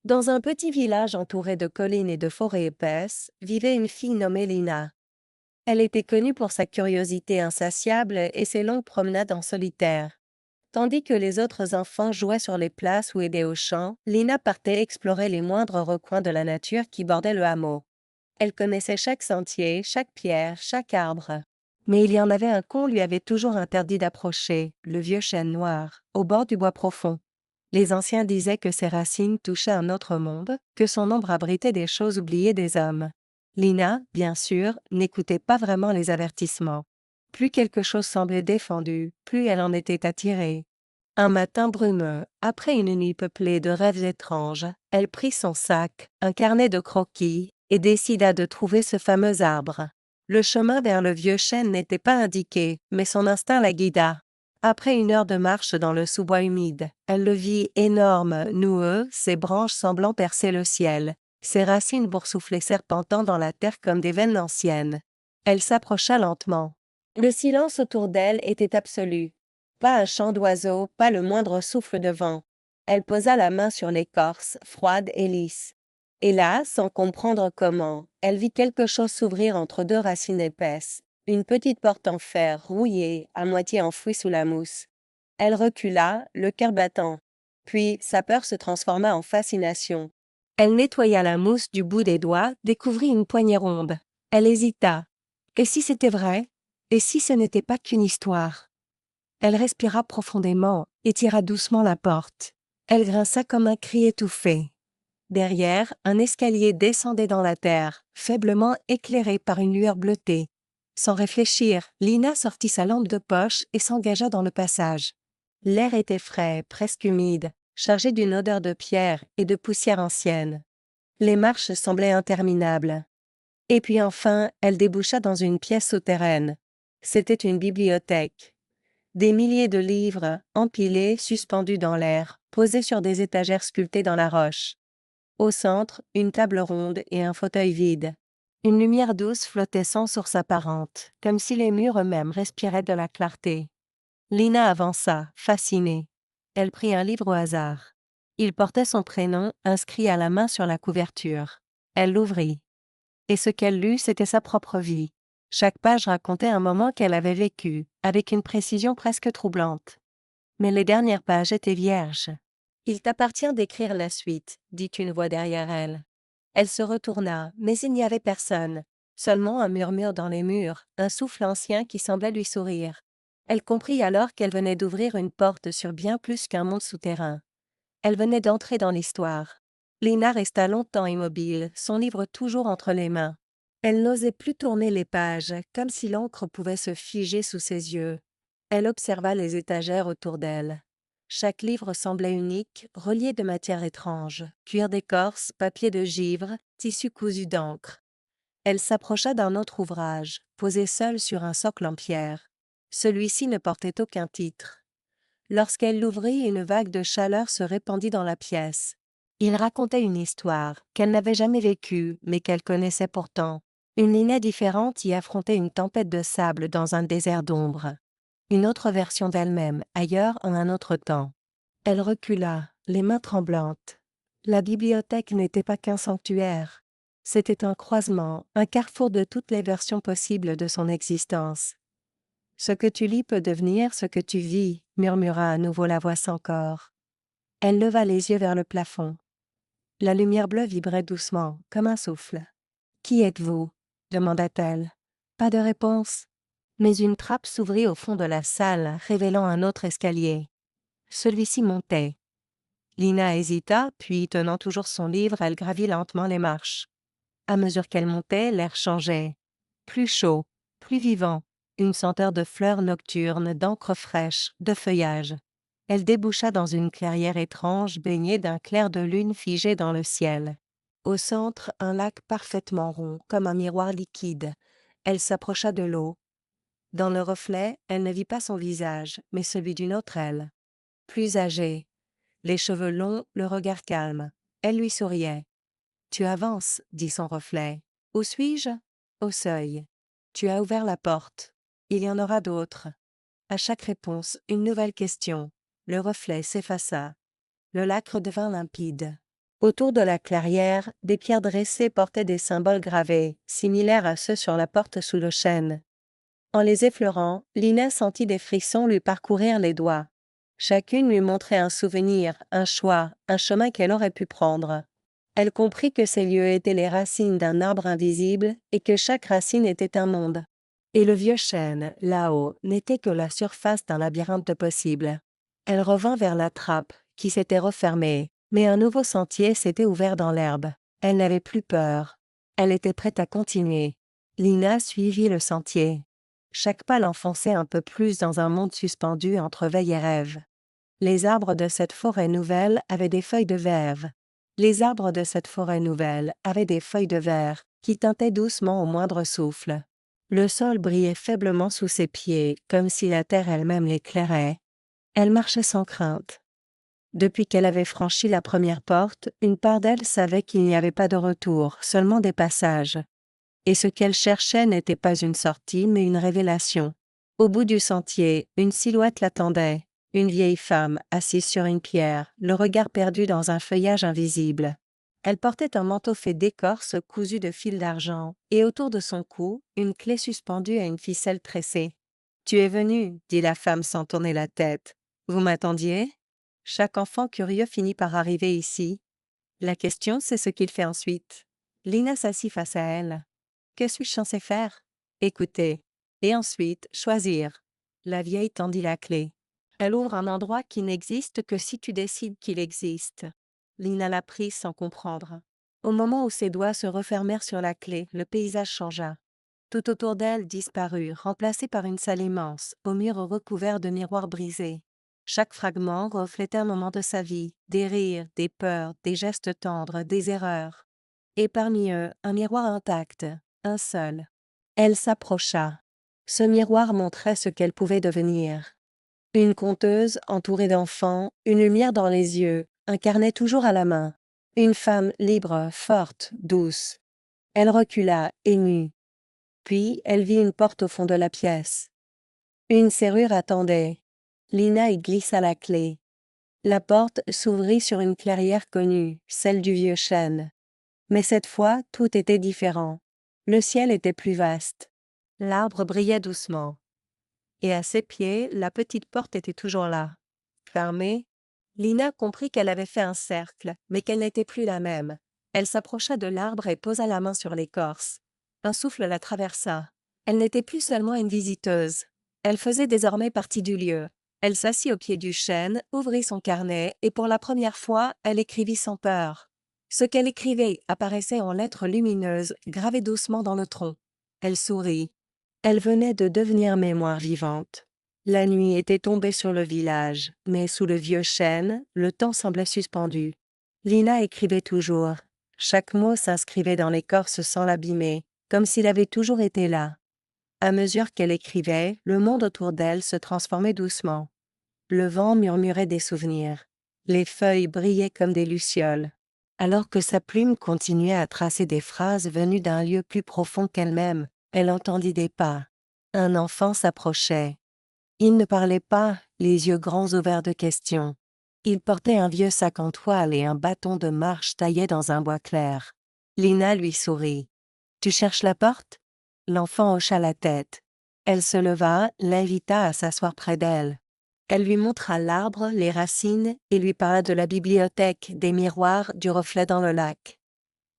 Dans un petit village entouré de collines et de forêts épaisses, vivait une fille nommée Lina. Elle était connue pour sa curiosité insatiable et ses longues promenades en solitaire. Tandis que les autres enfants jouaient sur les places ou aidaient au champ, Lina partait explorer les moindres recoins de la nature qui bordaient le hameau. Elle connaissait chaque sentier, chaque pierre, chaque arbre. Mais il y en avait un qu'on lui avait toujours interdit d'approcher, le vieux chêne noir, au bord du bois profond. Les anciens disaient que ses racines touchaient un autre monde, que son ombre abritait des choses oubliées des hommes. Lina, bien sûr, n'écoutait pas vraiment les avertissements. Plus quelque chose semblait défendu, plus elle en était attirée. Un matin brumeux, après une nuit peuplée de rêves étranges, elle prit son sac, un carnet de croquis, et décida de trouver ce fameux arbre. Le chemin vers le vieux chêne n'était pas indiqué, mais son instinct la guida. Après une heure de marche dans le sous-bois humide, elle le vit énorme, noueux, ses branches semblant percer le ciel, ses racines boursouflées serpentant dans la terre comme des veines anciennes. Elle s'approcha lentement. Le silence autour d'elle était absolu. Pas un chant d'oiseau, pas le moindre souffle de vent. Elle posa la main sur l'écorce, froide et lisse. Et là, sans comprendre comment, elle vit quelque chose s'ouvrir entre deux racines épaisses. Une petite porte en fer, rouillée, à moitié enfouie sous la mousse. Elle recula, le cœur battant. Puis, sa peur se transforma en fascination. Elle nettoya la mousse du bout des doigts, découvrit une poignée ronde. Elle hésita. Et si c'était vrai? Et si ce n'était pas qu'une histoire? Elle respira profondément et tira doucement la porte. Elle grinça comme un cri étouffé. Derrière, un escalier descendait dans la terre, faiblement éclairé par une lueur bleutée. Sans réfléchir, Lina sortit sa lampe de poche et s'engagea dans le passage. L'air était frais, presque humide, chargé d'une odeur de pierre et de poussière ancienne. Les marches semblaient interminables. Et puis enfin, elle déboucha dans une pièce souterraine. C'était une bibliothèque. Des milliers de livres, empilés, suspendus dans l'air, posés sur des étagères sculptées dans la roche. Au centre, une table ronde et un fauteuil vide. Une lumière douce flottait sans source apparente, comme si les murs eux-mêmes respiraient de la clarté. Lina avança, fascinée. Elle prit un livre au hasard. Il portait son prénom, inscrit à la main sur la couverture. Elle l'ouvrit. Et ce qu'elle lut, c'était sa propre vie. Chaque page racontait un moment qu'elle avait vécu, avec une précision presque troublante. Mais les dernières pages étaient vierges. Il t'appartient d'écrire la suite, dit une voix derrière elle. Elle se retourna, mais il n'y avait personne. Seulement un murmure dans les murs, un souffle ancien qui semblait lui sourire. Elle comprit alors qu'elle venait d'ouvrir une porte sur bien plus qu'un monde souterrain. Elle venait d'entrer dans l'histoire. Lina resta longtemps immobile, son livre toujours entre les mains. Elle n'osait plus tourner les pages, comme si l'encre pouvait se figer sous ses yeux. Elle observa les étagères autour d'elle. Chaque livre semblait unique, relié de matière étrange, cuir d'écorce, papier de givre, tissu cousu d'encre. Elle s'approcha d'un autre ouvrage, posé seul sur un socle en pierre. Celui-ci ne portait aucun titre. Lorsqu'elle l'ouvrit, une vague de chaleur se répandit dans la pièce. Il racontait une histoire, qu'elle n'avait jamais vécue, mais qu'elle connaissait pourtant. Une Lina différente y affrontait une tempête de sable dans un désert d'ombre. Une autre version d'elle-même, ailleurs en un autre temps. Elle recula, les mains tremblantes. La bibliothèque n'était pas qu'un sanctuaire. C'était un croisement, un carrefour de toutes les versions possibles de son existence. Ce que tu lis peut devenir ce que tu vis, murmura à nouveau la voix sans corps. Elle leva les yeux vers le plafond. La lumière bleue vibrait doucement, comme un souffle. « Qui êtes-vous » demanda-t-elle. Pas de réponse. Mais une trappe s'ouvrit au fond de la salle, révélant un autre escalier. Celui-ci montait. Lina hésita, puis, tenant toujours son livre, elle gravit lentement les marches. À mesure qu'elle montait, l'air changeait. Plus chaud, plus vivant, une senteur de fleurs nocturnes, d'encre fraîche, de feuillage. Elle déboucha dans une clairière étrange baignée d'un clair de lune figé dans le ciel. Au centre, un lac parfaitement rond, comme un miroir liquide. Elle s'approcha de l'eau. Dans le reflet, elle ne vit pas son visage, mais celui d'une autre elle. Plus âgée, les cheveux longs, le regard calme. Elle lui souriait. « Tu avances, » dit son reflet. « Où suis-je ? » Au seuil. Tu as ouvert la porte. Il y en aura d'autres. À chaque réponse, une nouvelle question. Le reflet s'effaça. Le lac redevint limpide. Autour de la clairière, des pierres dressées portaient des symboles gravés, similaires à ceux sur la porte sous le chêne. En les effleurant, Lina sentit des frissons lui parcourir les doigts. Chacune lui montrait un souvenir, un choix, un chemin qu'elle aurait pu prendre. Elle comprit que ces lieux étaient les racines d'un arbre invisible et que chaque racine était un monde. Et le vieux chêne, là-haut, n'était que la surface d'un labyrinthe possible. Elle revint vers la trappe, qui s'était refermée, mais un nouveau sentier s'était ouvert dans l'herbe. Elle n'avait plus peur. Elle était prête à continuer. Lina suivit le sentier. Chaque pas l'enfonçait un peu plus dans un monde suspendu entre veille et rêve. Les arbres de cette forêt nouvelle avaient des feuilles de verve. Les arbres de cette forêt nouvelle avaient des feuilles de verre, qui tintaient doucement au moindre souffle. Le sol brillait faiblement sous ses pieds, comme si la terre elle-même l'éclairait. Elle marchait sans crainte. Depuis qu'elle avait franchi la première porte, une part d'elle savait qu'il n'y avait pas de retour, seulement des passages. Et ce qu'elle cherchait n'était pas une sortie mais une révélation. Au bout du sentier, une silhouette l'attendait, une vieille femme assise sur une pierre, le regard perdu dans un feuillage invisible. Elle portait un manteau fait d'écorce cousu de fils d'argent, et autour de son cou, une clé suspendue à une ficelle tressée. « Tu es venue, dit la femme sans tourner la tête. Vous m'attendiez? Chaque enfant curieux finit par arriver ici. La question, c'est ce qu'il fait ensuite. » Lina s'assit face à elle. Que suis-je censé faire? Écouter. Et ensuite, choisir. La vieille tendit la clé. Elle ouvre un endroit qui n'existe que si tu décides qu'il existe. Lina la prit sans comprendre. Au moment où ses doigts se refermèrent sur la clé, le paysage changea. Tout autour d'elle disparut, remplacé par une salle immense, aux murs recouverts de miroirs brisés. Chaque fragment reflétait un moment de sa vie, des rires, des peurs, des gestes tendres, des erreurs. Et parmi eux, un miroir intact, un seul. Elle s'approcha. Ce miroir montrait ce qu'elle pouvait devenir. Une conteuse entourée d'enfants, une lumière dans les yeux, un carnet toujours à la main. Une femme libre, forte, douce. Elle recula, émue. Puis, elle vit une porte au fond de la pièce. Une serrure attendait. Lina y glissa la clé. La porte s'ouvrit sur une clairière connue, celle du vieux chêne. Mais cette fois, tout était différent. Le ciel était plus vaste. L'arbre brillait doucement. Et à ses pieds, la petite porte était toujours là. Fermée, Lina comprit qu'elle avait fait un cercle, mais qu'elle n'était plus la même. Elle s'approcha de l'arbre et posa la main sur l'écorce. Un souffle la traversa. Elle n'était plus seulement une visiteuse. Elle faisait désormais partie du lieu. Elle s'assit au pied du chêne, ouvrit son carnet et pour la première fois, elle écrivit sans peur. Ce qu'elle écrivait apparaissait en lettres lumineuses, gravées doucement dans le tronc. Elle sourit. Elle venait de devenir mémoire vivante. La nuit était tombée sur le village, mais sous le vieux chêne, le temps semblait suspendu. Lina écrivait toujours. Chaque mot s'inscrivait dans l'écorce sans l'abîmer, comme s'il avait toujours été là. À mesure qu'elle écrivait, le monde autour d'elle se transformait doucement. Le vent murmurait des souvenirs. Les feuilles brillaient comme des lucioles. Alors que sa plume continuait à tracer des phrases venues d'un lieu plus profond qu'elle-même, elle entendit des pas. Un enfant s'approchait. Il ne parlait pas, les yeux grands ouverts de questions. Il portait un vieux sac en toile et un bâton de marche taillé dans un bois clair. Lina lui sourit. « Tu cherches la porte ?» L'enfant hocha la tête. Elle se leva, l'invita à s'asseoir près d'elle. Elle lui montra l'arbre, les racines, et lui parla de la bibliothèque, des miroirs, du reflet dans le lac.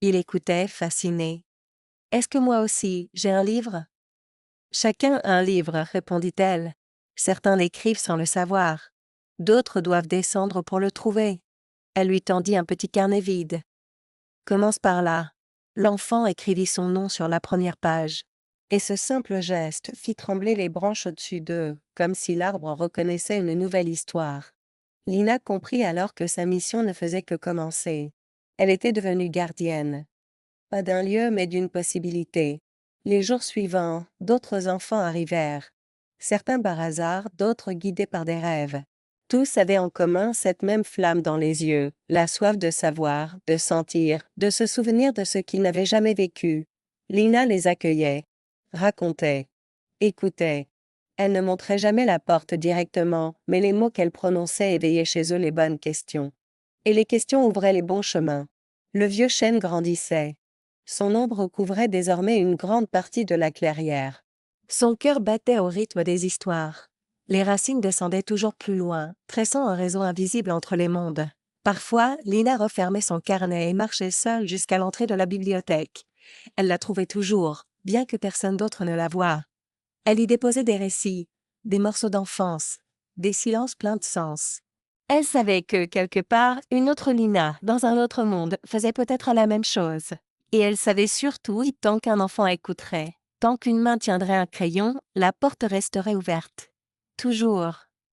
Il écoutait, fasciné. « Est-ce que moi aussi, j'ai un livre ?» « Chacun a un livre, répondit-elle. Certains l'écrivent sans le savoir. D'autres doivent descendre pour le trouver. Elle lui tendit un petit carnet vide. Commence par là. L'enfant écrivit son nom sur la première page. Et ce simple geste fit trembler les branches au-dessus d'eux, comme si l'arbre reconnaissait une nouvelle histoire. Lina comprit alors que sa mission ne faisait que commencer. Elle était devenue gardienne. Pas d'un lieu, mais d'une possibilité. Les jours suivants, d'autres enfants arrivèrent. Certains par hasard, d'autres guidés par des rêves. Tous avaient en commun cette même flamme dans les yeux, la soif de savoir, de sentir, de se souvenir de ce qu'ils n'avaient jamais vécu. Lina les accueillait, racontait, écoutait. Elle ne montrait jamais la porte directement, mais les mots qu'elle prononçait éveillaient chez eux les bonnes questions. Et les questions ouvraient les bons chemins. Le vieux chêne grandissait. Son ombre couvrait désormais une grande partie de la clairière. Son cœur battait au rythme des histoires. Les racines descendaient toujours plus loin, tressant un réseau invisible entre les mondes. Parfois, Lina refermait son carnet et marchait seule jusqu'à l'entrée de la bibliothèque. Elle la trouvait toujours, bien que personne d'autre ne la voie. Elle y déposait des récits, des morceaux d'enfance, des silences pleins de sens. Elle savait que, quelque part, une autre Lina, dans un autre monde, faisait peut-être la même chose. Et elle savait surtout, tant qu'un enfant écouterait, tant qu'une main tiendrait un crayon, la porte resterait ouverte. Toujours.